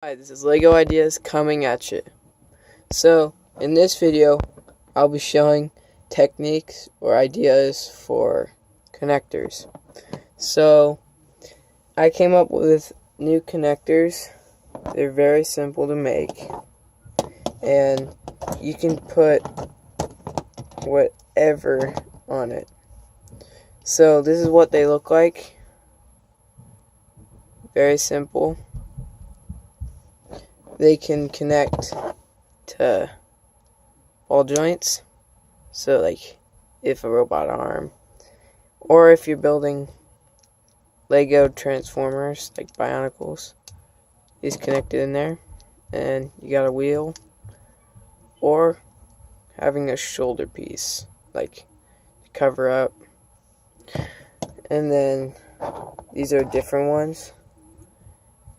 Hi, this is Lego Ideas coming at you. So, in this video, I'll be showing techniques or ideas for connectors. So, I came up with new connectors. They're very simple to make, and you can put whatever on it. So, this is what they look like. Very simple. They can connect to ball joints, so like if a robot arm, or if you're building Lego transformers like bionicles, is connected in there, and you got a wheel, or having a shoulder piece like to cover up. And then these are different ones,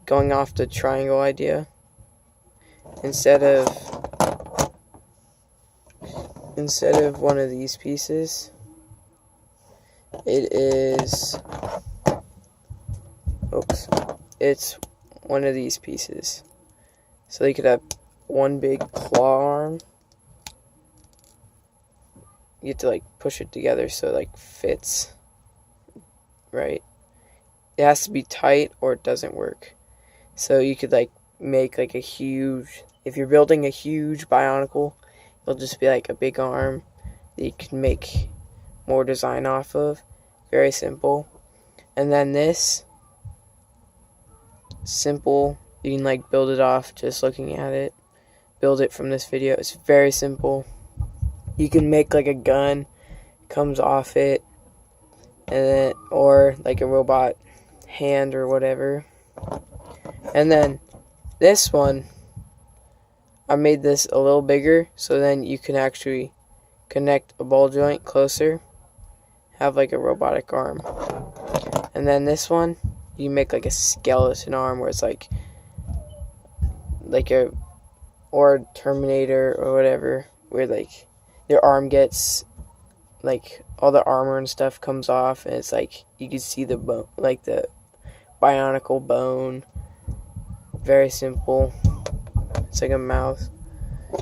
going off the triangle idea. Instead of one of these pieces, it's one of these pieces. So you could have one big claw arm. You have to like push it together so it like fits right. It has to be tight or it doesn't work. So you could like make like a huge, if you're building a huge bionicle, it'll just be like a big arm that you can make more design off of. Very simple. And then this, simple, you can like build it off just looking at it. Build it from this video. It's very simple. You can make like a gun, comes off it, and then, or like a robot hand or whatever. And then this one, I made this a little bigger, so then you can actually connect a ball joint closer, have like a robotic arm. And then this one, you make like a skeleton arm where it's like a, or Terminator or whatever, where like your arm gets, like all the armor and stuff comes off, and it's like you can see the bone, like the bionicle bone. Very simple. It's like a mouth.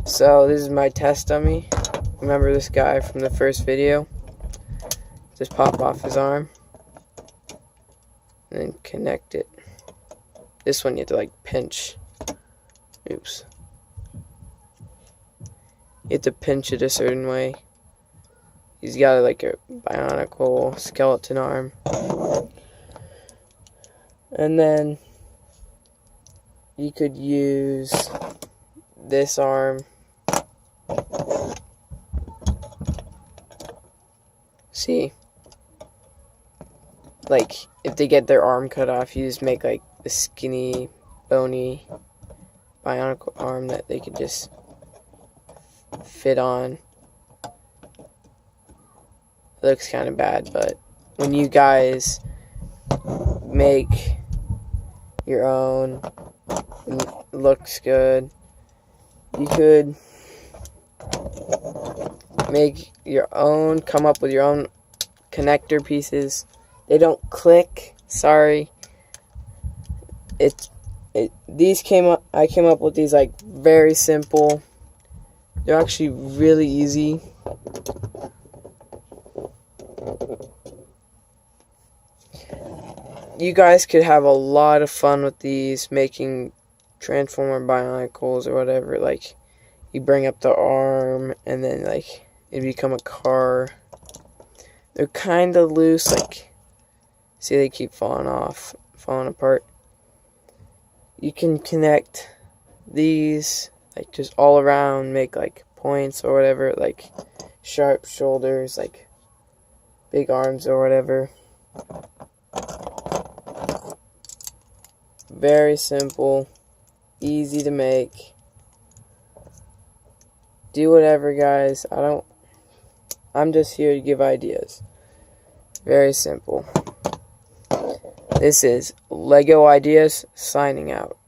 So this is my test dummy. Remember this guy from the first video? Just pop off his arm and then connect it. This one you have to like pinch. Oops. You have to pinch it a certain way. He's got like a bionicle skeleton arm. And then you could use this arm. See? Like, if they get their arm cut off, you just make like the skinny, bony, bionicle arm that they could just fit on. It looks kind of bad, but when you guys make your own, and it looks good, you could make your own, come up with your own connector pieces. They don't click, sorry. I came up with these like very simple. They're actually really easy. You guys could have a lot of fun with these, making transformer bionicles or whatever. Like, you bring up the arm and then like it become a car. They're kind of loose, like, see, they keep falling apart. You can connect these like just all around, make like points or whatever, like sharp shoulders, like big arms or whatever. Very simple, easy to make. Do whatever, guys. I'm just here to give ideas. Very simple. This is Lego Ideas signing out.